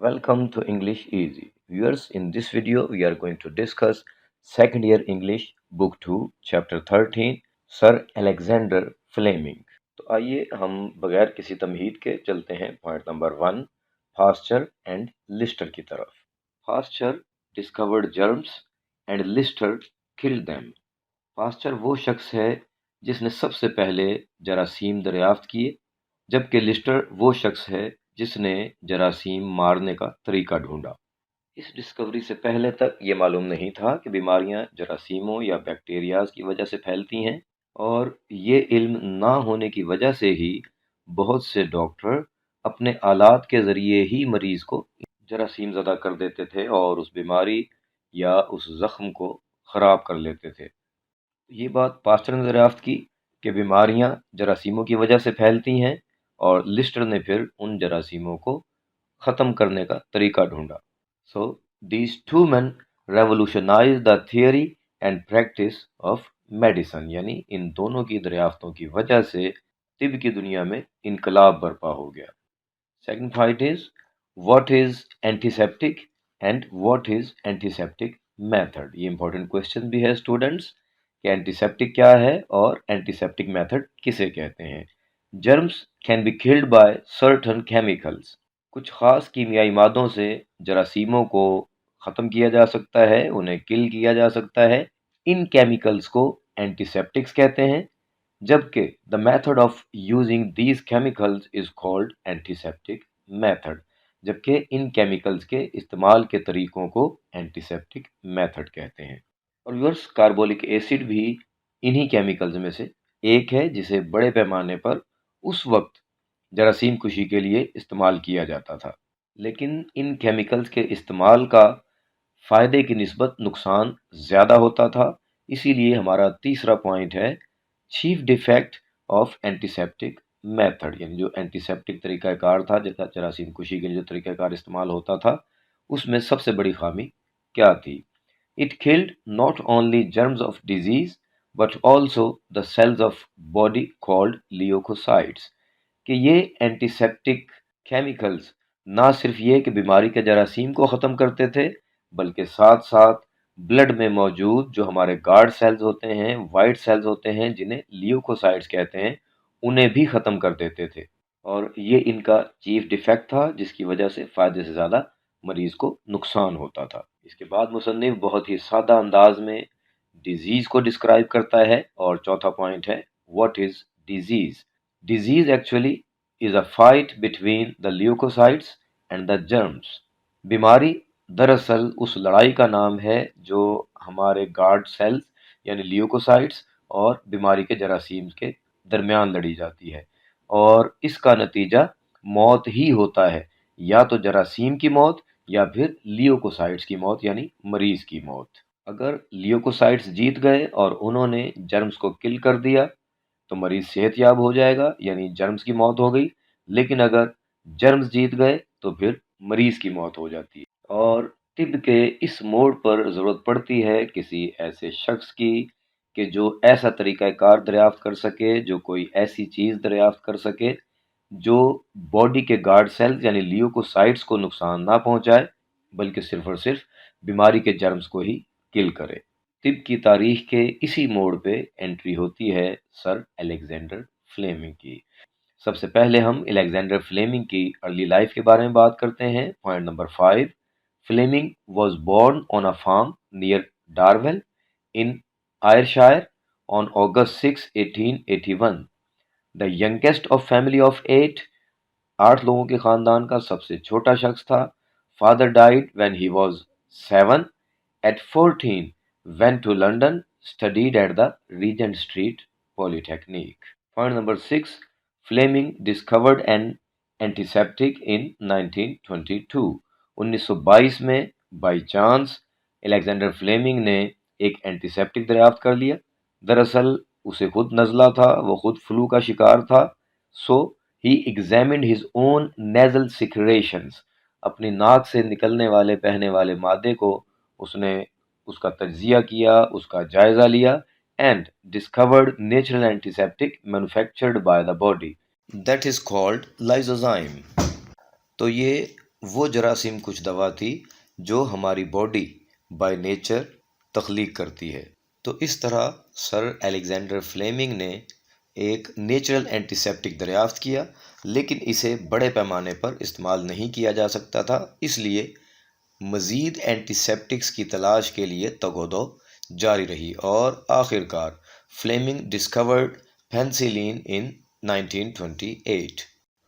Welcome to English Easy. Viewers, in this video we are going to discuss second year English book 2 chapter 13 Sir Alexander Fleming. تو آئیے ہم بغیر کسی تمہید کے چلتے ہیں point number 1 Pasteur and Lister کی طرف. Pasteur discovered germs and Lister killed them. Pasteur وہ شخص ہے جس نے سب سے پہلے جراثیم دریافت کیے، جبکہ لسٹر وہ شخص ہے جس نے جراثیم مارنے کا طریقہ ڈھونڈا. اس ڈسکوری سے پہلے تک یہ معلوم نہیں تھا کہ بیماریاں جراثیموں یا بیکٹیریاز کی وجہ سے پھیلتی ہیں، اور یہ علم نہ ہونے کی وجہ سے ہی بہت سے ڈاکٹر اپنے آلات کے ذریعے ہی مریض کو جراثیم زدہ کر دیتے تھے اور اس بیماری یا اس زخم کو خراب کر لیتے تھے. یہ بات پاسچر نے دریافت کی کہ بیماریاں جراثیموں کی وجہ سے پھیلتی ہیں، اور لسٹر نے پھر ان جراثیموں کو ختم کرنے کا طریقہ ڈھونڈا. So these two men revolutionise the theory and practice of medicine, یعنی ان دونوں کی دریافتوں کی وجہ سے طب کی دنیا میں انقلاب برپا ہو گیا. Second point is what is antiseptic and what is antiseptic method. یہ امپورٹنٹ کوشچن بھی ہے اسٹوڈنٹس کہ اینٹیسیپٹک کیا ہے اور اینٹیسیپٹک میتھڈ کسے کہتے ہیں. Germs can be killed by certain chemicals. کچھ خاص کیمیائی مادوں سے جراثیموں کو ختم کیا جا سکتا ہے، انہیں کل کیا جا سکتا ہے. ان کیمیکلز کو اینٹیسیپٹکس کہتے ہیں، جبکہ the method of using these chemicals is called antiseptic method. جبکہ ان کیمیکلز کے استعمال کے طریقوں کو اینٹیسیپٹک میتھڈ کہتے ہیں. اور ویورس، کاربولک ایسڈ بھی انہی کیمیکلز میں سے ایک ہے جسے بڑے پیمانے پر اس وقت جراثیم کشی کے لیے استعمال کیا جاتا تھا، لیکن ان کیمیکلز کے استعمال کا فائدے کی نسبت نقصان زیادہ ہوتا تھا. اسی لیے ہمارا تیسرا پوائنٹ ہے چیف ڈیفیکٹ آف اینٹیسیپٹک میتھڈ، یعنی جو اینٹیسیپٹک طریقہ کار تھا، جیسا جراثیم کشی کے لیے جو طریقہ کار استعمال ہوتا تھا، اس میں سب سے بڑی خامی کیا تھی؟ It killed not only germs of disease but also the cells of body called leukocytes. کہ یہ اینٹیسیپٹک کیمیکلز نہ صرف یہ کہ بیماری کے جراثیم کو ختم کرتے تھے، بلکہ ساتھ ساتھ بلڈ میں موجود جو ہمارے گارڈ سیلز ہوتے ہیں، وائٹ سیلز ہوتے ہیں، جنہیں لیوکوسائٹس کہتے ہیں، انہیں بھی ختم کر دیتے تھے. اور یہ ان کا چیف ڈیفیکٹ تھا جس کی وجہ سے فائدے سے زیادہ مریض کو نقصان ہوتا تھا. اس کے بعد مصنف بہت ہی سادہ انداز میں ڈیزیز کو ڈسکرائب کرتا ہے، اور چوتھا پوائنٹ ہے what is disease. Disease actually is a fight between the leucocytes and the germs. بیماری دراصل اس لڑائی کا نام ہے جو ہمارے گارڈ سیلز یعنی لیوکوسائٹس اور بیماری کے جراثیم کے درمیان لڑی جاتی ہے، اور اس کا نتیجہ موت ہی ہوتا ہے، یا تو جراثیم کی موت یا پھر لیوکوسائٹس کی موت یعنی مریض کی موت. اگر لیوکوسائٹس جیت گئے اور انہوں نے جرمز کو کل کر دیا تو مریض صحت یاب ہو جائے گا، یعنی جرمز کی موت ہو گئی. لیکن اگر جرمز جیت گئے تو پھر مریض کی موت ہو جاتی ہے. اور طب کے اس موڑ پر ضرورت پڑتی ہے کسی ایسے شخص کی کہ جو ایسا طریقہ کار دریافت کر سکے، جو کوئی ایسی چیز دریافت کر سکے جو باڈی کے گارڈ سیلز یعنی لیوکوسائٹس کو نقصان نہ پہنچائے، بلکہ صرف اور صرف بیماری کے جرمز کو ہی کل کرے. طب کی تاریخ کے اسی موڑ پہ انٹری ہوتی ہے سر الیگزینڈر فلیمنگ کی. سب سے پہلے ہم الیگزینڈر فلیمنگ کی ارلی لائف کے بارے میں بات کرتے ہیں. Point number 5. Fleming was born on a farm near Darvel in Ayrshire on August 6, 1881. The youngest of family of 8. 8 لوگوں کے خاندان کا سب سے چھوٹا شخص تھا. Father died when he was 7. At 14 went to London, studied at the Regent Street Polytechnic. Point number 6. Fleming discovered an antiseptic in 1922. 1922 میں by chance Alexander Fleming نے ایک اینٹیسیپٹک دریافت کر لیا. دراصل اسے خود نزلہ تھا، وہ خود فلو کا شکار تھا. So he examined his own nasal secretions. اپنی ناک سے نکلنے والے بہنے والے مادے کو اس نے اس کا تجزیہ کیا، اس کا جائزہ لیا، and discovered natural antiseptic manufactured by the body that is called lysozyme. تو یہ وہ جراثیم کچھ دوا تھی جو ہماری باڈی بائی نیچر تخلیق کرتی ہے۔ تو اس طرح سر الیگزینڈر فلیمنگ نے ایک نیچرل اینٹی سیپٹک دریافت کیا، لیکن اسے بڑے پیمانے پر استعمال نہیں کیا جا سکتا تھا، اس لیے مزید اینٹی سیپٹکس کی تلاش کے لیے تگ و دو جاری رہی، اور آخر کار فلیمنگ ڈسکورڈ پینسلین ان 1928۔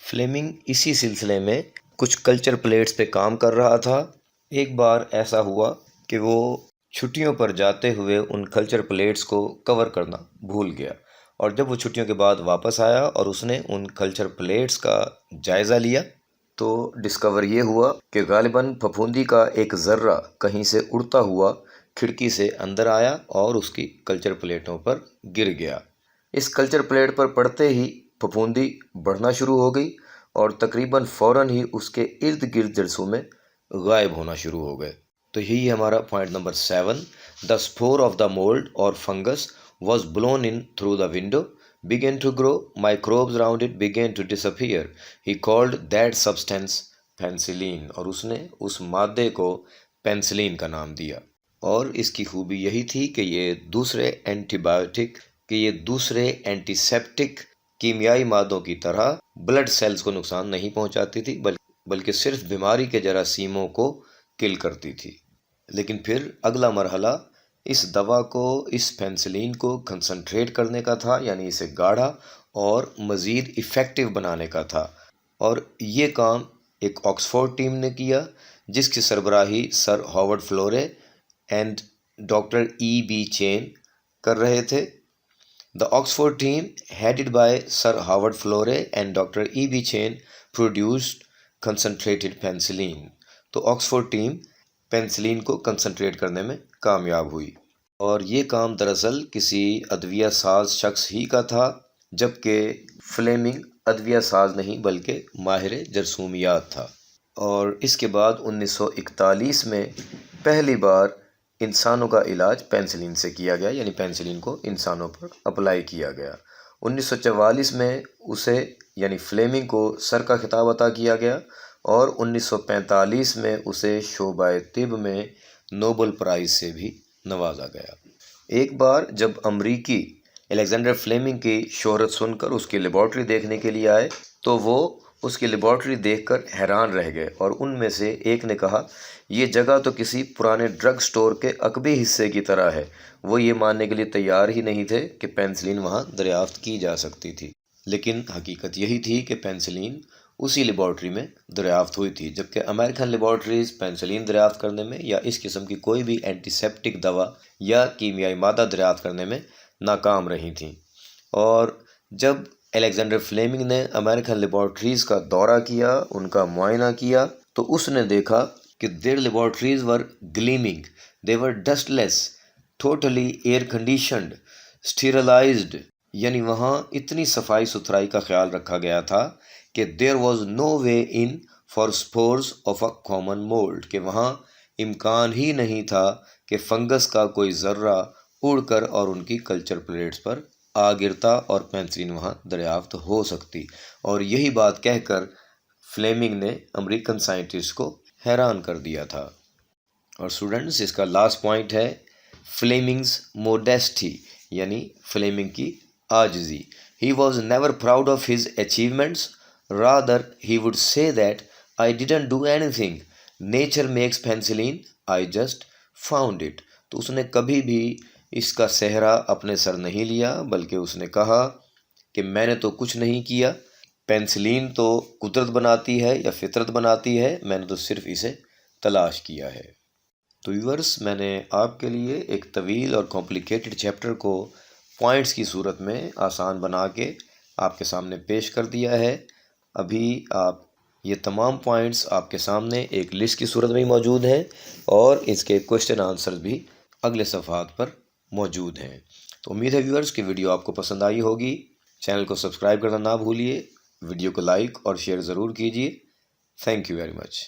فلیمنگ اسی سلسلے میں کچھ کلچر پلیٹس پہ کام کر رہا تھا۔ ایک بار ایسا ہوا کہ وہ چھٹیوں پر جاتے ہوئے ان کلچر پلیٹس کو کور کرنا بھول گیا، اور جب وہ چھٹیوں کے بعد واپس آیا اور اس نے ان کلچر پلیٹس کا جائزہ لیا تو ڈسکور یہ ہوا کہ غالباً پھپھوندی کا ایک ذرہ کہیں سے اڑتا ہوا کھڑکی سے اندر آیا اور اس کی کلچر پلیٹوں پر گر گیا۔ اس کلچر پلیٹ پر پڑتے ہی پھپھوندی بڑھنا شروع ہو گئی اور تقریباً فوراً ہی اس کے ارد گرد جرثومے غائب ہونا شروع ہو گئے۔ تو یہی ہمارا point number 7، the spore of the mould or fungus was blown in through the window, began to grow, microbes around it began to disappear. He called that substance penicillin, اور اس نے اس مادے کو پینسلین کا نام دیا۔ اور اس کی خوبی یہی تھی کہ یہ دوسرے اینٹی سیپٹک کیمیائی مادوں کی طرح بلڈ سیلز کو نقصان نہیں پہنچاتی تھی، بلکہ صرف بیماری کے جراثیموں کو کل کرتی تھی۔ لیکن پھر اگلا مرحلہ اس دوا کو، اس پینسلین کو کنسنٹریٹ کرنے کا تھا، یعنی اسے گاڑھا اور مزید ایفیکٹو بنانے کا تھا، اور یہ کام ایک آکسفورڈ ٹیم نے کیا جس کی سربراہی sir Howard Florey and doctor E B Chain کر رہے تھے۔ The Oxford team, headed by Sir Howard Florey and Dr. E. B. Chain, produced concentrated penicillin. تو آکسفورڈ ٹیم پینسلین کو کنسنٹریٹ کرنے میں کامیاب ہوئی، اور یہ کام دراصل کسی ادویہ ساز شخص ہی کا تھا، جبکہ فلیمنگ ادویہ ساز نہیں بلکہ ماہر جرثومیات تھا۔ اور اس کے بعد 1941 میں پہلی بار انسانوں کا علاج پینسلین سے کیا گیا، یعنی پینسلین کو انسانوں پر اپلائی کیا گیا۔ 1944 میں اسے یعنی فلیمنگ کو سر کا خطاب عطا کیا گیا، اور 1945 میں اسے شعبہ طب میں نوبل پرائز سے بھی نوازا گیا۔ ایک بار جب امریکی الیگزینڈر فلیمنگ کی شہرت سن کر اس کی لیبارٹری دیکھنے کے لیے آئے تو وہ اس کی لیبارٹری دیکھ کر حیران رہ گئے، اور ان میں سے ایک نے کہا، یہ جگہ تو کسی پرانے ڈرگ سٹور کے عقبی حصے کی طرح ہے۔ وہ یہ ماننے کے لیے تیار ہی نہیں تھے کہ پینسلین وہاں دریافت کی جا سکتی تھی، لیکن حقیقت یہی تھی کہ پینسلین اسی لیبارٹری میں دریافت ہوئی تھی، جبکہ امریکن لیبارٹریز پینسلین دریافت کرنے میں یا اس قسم کی کوئی بھی اینٹی سیپٹک دوا یا کیمیائی مادہ دریافت کرنے میں ناکام رہی تھیں۔ اور جب الیگزینڈر فلیمنگ نے امریکن لیبارٹریز کا دورہ کیا، ان کا معائنہ کیا، تو اس نے دیکھا کہ their laboratories were gleaming, they were dustless, totally air conditioned, sterilized، یعنی وہاں اتنی صفائی ستھرائی کا خیال رکھا گیا تھا کہ there was no way in for spores of a common mold، کہ وہاں امکان ہی نہیں تھا کہ فنگس کا کوئی ذرہ اڑ کر اور ان کی کلچر پلیٹس پر آ گرتا اور پینسلین وہاں دریافت ہو سکتی۔ اور یہی بات کہہ کر فلیمنگ نے امریکن سائنٹسٹ کو حیران کر دیا تھا۔ اور اسٹوڈنٹس، اس کا لاسٹ پوائنٹ ہے فلیمنگز موڈیسٹی، یعنی فلیمنگ کی عاجزی۔ He was never proud of his achievements, rather he would say that I didn't do anything, nature makes penicillin, I just found it. تو اس نے کبھی بھی اس کا سہرا اپنے سر نہیں لیا، بلکہ اس نے کہا کہ میں نے تو کچھ نہیں کیا، پینسلین تو قدرت بناتی ہے یا فطرت بناتی ہے، میں نے تو صرف اسے تلاش کیا ہے۔ تو ویورس، میں نے آپ کے لیے ایک طویل اور کمپلیکیٹڈ چیپٹر کو پوائنٹس کی صورت میں آسان بنا کے آپ کے سامنے پیش کر دیا ہے۔ ابھی یہ تمام پوائنٹس آپ کے سامنے ایک لسٹ کی صورت میں موجود ہیں، اور اس کے کوشچن آنسر بھی اگلے صفحات پر موجود ہیں۔ تو امید ہے ویورس کہ ویڈیو آپ کو پسند آئی ہوگی۔ چینل کو سبسکرائب کرنا نہ بھولیے، ویڈیو کو لائک اور شیئر ضرور کیجیے۔ Thank you very much.